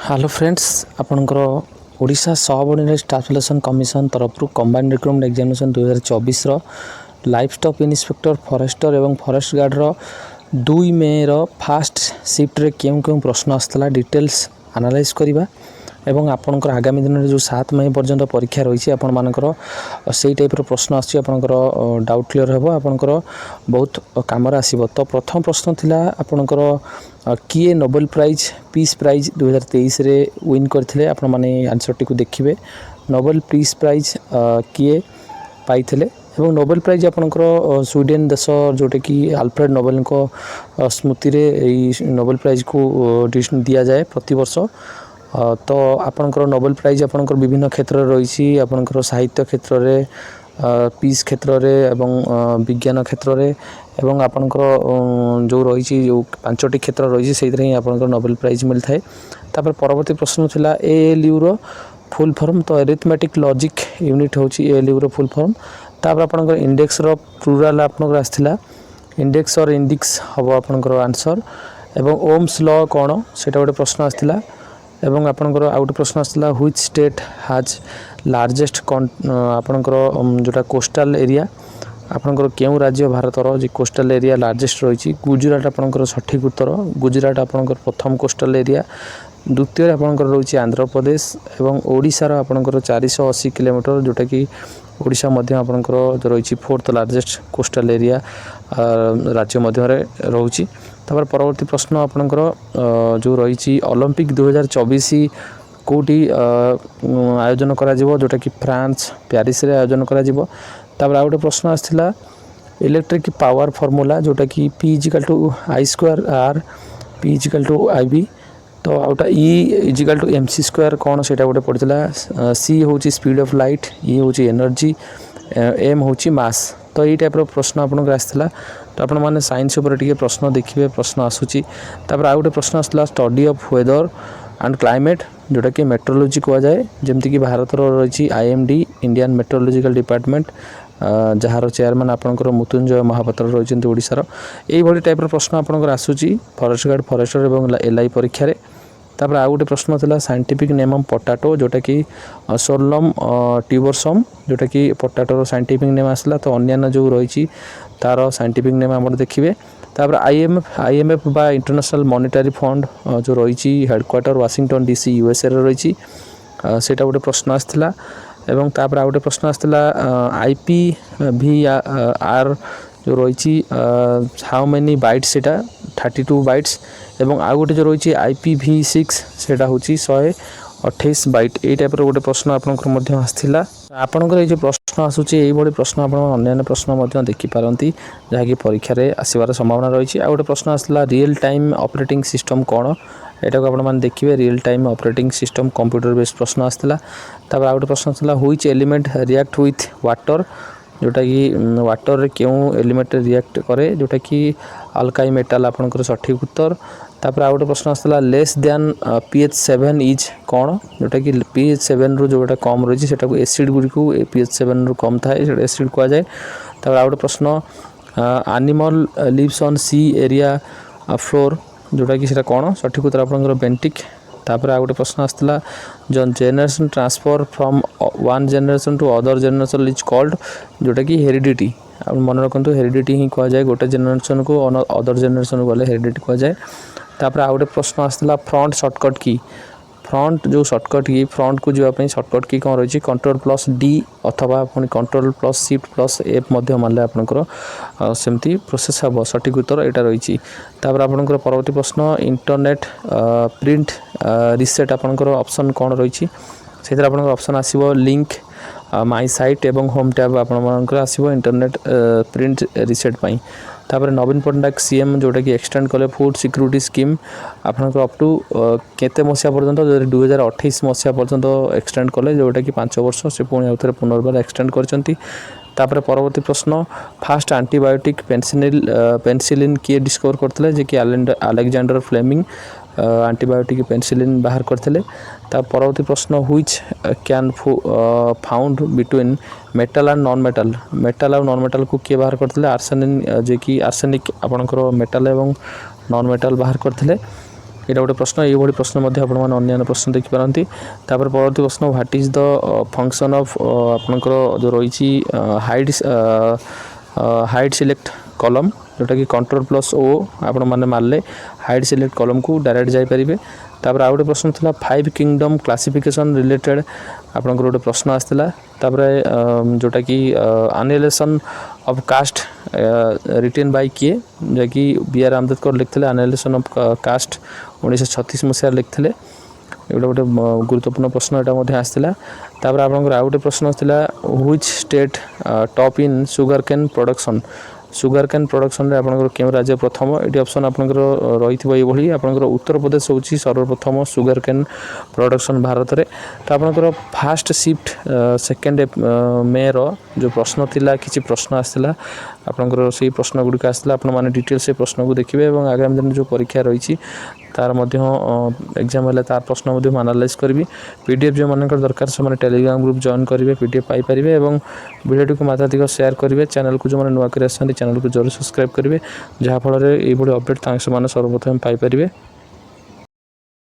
Hello friends आपणकर Odisha subordinate staff selection commission तरफ combined recruitment examination 2024 livestock inspector forester एवं forest guard 2 May first shift रे क्यों क्यों प्रश्न आसला डिटेल्स एनालाइज करवा एवं आपणकर आगामी दिन में जो 7 मई पर्यंत परीक्षा रही आपण मानकर से टाइप प्रश्न आसकर डाउट क्लियर हे आपणकर बहुत कम आसो। तो प्रथम प्रश्न थिला आपणकर किए नोबेल प्राइज पीस प्राइज 2023 रे विन करथिले आपण माने आंसर टी को देखिबे। नोबेल पीस प्राइज किए पाइथिले एवं नोबेल प्राइज आपणकर स्वीडेन देश जोटे कि आल्फ्रेड नोबेल को स्मृति रे नोबेल प्राइज को दिया जाए प्रति वर्ष। तो आपणकर नोबेल प्राइज आपणकर विभिन्न क्षेत्र रही आपणकर साहित्य क्षेत्र रे पीस क्षेत्र रे एवं विज्ञान क्षेत्र रे एवं आपणकर जो रही जो 5टी क्षेत्र रही से ही आपणकर नोबेल प्राइज मिलता है। तापर परवर्ती प्रश्न थिला ALU रो फुल फॉर्म। तो अरिथमेटिक लॉजिक यूनिट होची ALU रो फुल फॉर्म। तापर आपणकर इंडेक्स रो प्लूराल आपणकर आस्थिला इंडेक्स और इंडेक्स हबो आपणकर आंसर एवं ओम्स लॉ कोन सेटा गोटे प्रश्न आस्थिला एवं आपणकर आउ गोटे प्रश्न आस्थिला व्हिच स्टेट हैज लार्जेस्ट आपणकर जोटा कोस्टल एरिया आपणकर केउ राज्य भारतर जो कोस्टल एरिया लार्जेस्ट रही। गुजरात आपणकर सठिक उत्तर गुजरात आपणकर प्रथम कोस्टल एरिया। द्वितीय आपणकर रही आंध्र प्रदेश एवं ओडिशार आपणकर 480 किलोमीटर जोटा कि ओडिशा मध्य आपणकर रही 4th लार्जेस्ट कोस्टल एरिया राज्य मध्य रही। तापर परवर्ती प्रश्न आपणकर जो रही ओलंपिक 2024 कोटी आयोजन करा जिवो जोटा कि फ्रांस पेरिस रे आयोजन करा जिवो। तापर आउ गोटे प्रश्न आसला इलेक्ट्रिक पावर फॉर्मूला जोटा कि P=I²R P=IV। तो आउटा E=mc² कौन से गोटे पड़ता C हूँ स्पीड ऑफ लाइट E हूँ एनर्जी M हूँ मास। तो ये टाइप प्रश्न आपन आसाला। तो आपण मैंने साइंस उपर टिके प्रश्न देखिए प्रश्न आसूची। तापर आउ गोटे प्रश्न आसला study of weather and climate जोटा कि मेट्रोलॉजी कह जाए जमती कि भारत रही IMD इंडियन मेट्रोलॉजिकल डिपार्टमेंट जार चेयरमैन आपणकर मृत्युंजय महापात्र रही ओडिशार। यही टाइप प्रश्न आपणकर आसूची फॉरेस्ट गार्ड फॉरेस्टर एवं LI परीक्षा रे। तापर आउ गोटे प्रश्न थिला साइंटिफिक नेम ऑफ पोटैटो जोटा कि सोलम ट्यूबरसम जोटा कि पोटैटोर साइंटिफिक नेम आसला। तो अन्य जो रही तार साइंटिफिक नेम आप देखिए। तापर IMF बा इंटरनेशनल मॉनेटरी फंड जो रही हेडक्वार्टर वाशिंगटन DC USA रही सेटा गोटे प्रश्न आसला। एवं तापर आउ गोटे प्रश्न आसला IPVR जो रही हाउ मेनी बाइट्स सेटा 32 बाइट्स एवं आउ गोटे जो रही IPv6 सेटा हूँ 128 बाइट। यही टाइप गोटे प्रश्न आपंकर आसला। आपंकर ये प्रश्न आसूची यही प्रश्न आप अन्य प्रश्न देखिपारती जहाँकि परीक्षा रे आसबार संभावना रही। आउ गोटे प्रश्न आसला रियल टाइम ऑपरेटिंग सिस्टम कौन एटा को आपण देखिए real time operating system computer based प्रश्न आसला। तापर आउ गोटे प्रश्न आसला which element react with water जोटा कि वाटर रे क्यों एलिमेंट रिएक्ट करे जोटा कि अल्काई मेटाल आपनकर सठिक उत्तर। तापर आउ गोटे प्रश्न आसला लेस दैन pH 7 इज कौन जोटा कि pH 7 रू जोटा कम रही सेटा को एसिड गुडी को pH 7 रू कम थाए सेटा एसिड कह जाए। तापर आउ गोटे प्रश्न animal lives on sea area floor जोटा कि सेटा कौन सठिक उत्तर आपनकर बेंटिक। तापर आउ गोटे प्रश्न आसला जो generation transfer from one generation to other generation is called जोटा कि हेरिडिटी। आप मन रखु हेरिडिटी ही कह जाए गोटे जेनरेशन को अदर जेनरेशन को गले हेरिडिटी कह जाए। तापर आउ गोटे प्रश्न आसला फ्रंट शॉर्टकट की फ्रंट जो शॉर्टकट की फ्रंट को जावाई शॉर्टकट की कौन रही Ctrl+D अथवा पुणी Ctrl+Shift+F मारे आपंकर सेमती प्रोसेस हम सठिक उत्तर यहाँ रही। तापर आपंकर परवर्ती प्रश्न इंटरनेट प्रिंट रिसेट आपंकर ऑप्शन कौन रही से ऑप्शन आसो लिंक माई साइट एवं होम टैब आपंकर आसो इंटरनेट प्रिंट रिसेट पाई। तापर नवीन पट्टनायक CM जोटा कि एक्सटेंड कले फूड सिक्यूरिटी स्कीम आपंकर अप टू केते मसीहा पर्यंत 2028 मसीहा पर्यंत एक्सटेंड कले जोटा कि 5 वर्ष से पुणी आउ थे पुनर्बार एक्सटेंड करछंती। तापर परवर्ती प्रश्न फास्ट एंटीबायोटिक पेनिसिलिन किए डिस्कवर करते जे कि अलेक्जेंडर फ्लेमिंग एंटीबायोटिक पेनिसिलिन बाहर करते। परवर्ती प्रश्न which can found between metal and non metal और नॉन मेटल को किए बाहर करते आर्सेनिन जे कि आर्सेनिक आपणकर मेटल एवं नॉन मेटल बाहर करते। এটা गोटे प्रश्न ये प्रश्न आपण मैंने अन्य प्रश्न देखिपारती परवर्ती प्रश्न what is the function of आपणकर जो रही हाइड सिलेक्ट कॉलम जोटा कि कंट्रोल प्लस ओ आपण मैंने मारे हाइड सिलेक्ट कॉलम को डायरेक्ट जापारे तापर आ गोटे प्रश्न था 5 किंगडम क्लासिफिकेशन रिलेटेड आपंकर गोटे प्रश्न आसाला जोटा कि analysation of caste written by किए जैकि बी.आर. आम्बेडकर लिखते एनालाइजेशन ऑफ कास्ट 1936 मसीह लिखते एटा गोटे गुरुत्वपूर्ण प्रश्न यहाँ आसाला आपंकर आ गोटे प्रश्न आसाला which state top in sugarcane production sugarcane production रे आपनकर केउ राज्य प्रथम एटी ऑप्शन आपनकर रही ये आपनकर उत्तर प्रदेश होची सर्वप्रथम सुगर केन प्रोडक्शन भारत रे तो आपनकर फास्ट शिफ्ट सेकेंड मे रो जो प्रश्न थिला किछि प्रश्न आसला आपनकर से प्रश्न गुडी आसला आपण माने डिटेल से प्रश्न को देखिबे एवं आगामी दिन जो परीक्षा रही तार मध्य एग्जाम है तार प्रश्न मध्य एनालाइज करी पीडीएफ जो मानकर दरकार से मैंने टेलीग्राम ग्रुप जॉइन करेंगे पीडीएफ पाइपर और वीडियो को मात्राधिक शेयर करेंगे चैनल को जो मैंने नुआ कर चैनल को जरूर सब्सक्राइब करेंगे जहाँफल ये अपडेट सर्वप्रथम पाइपर।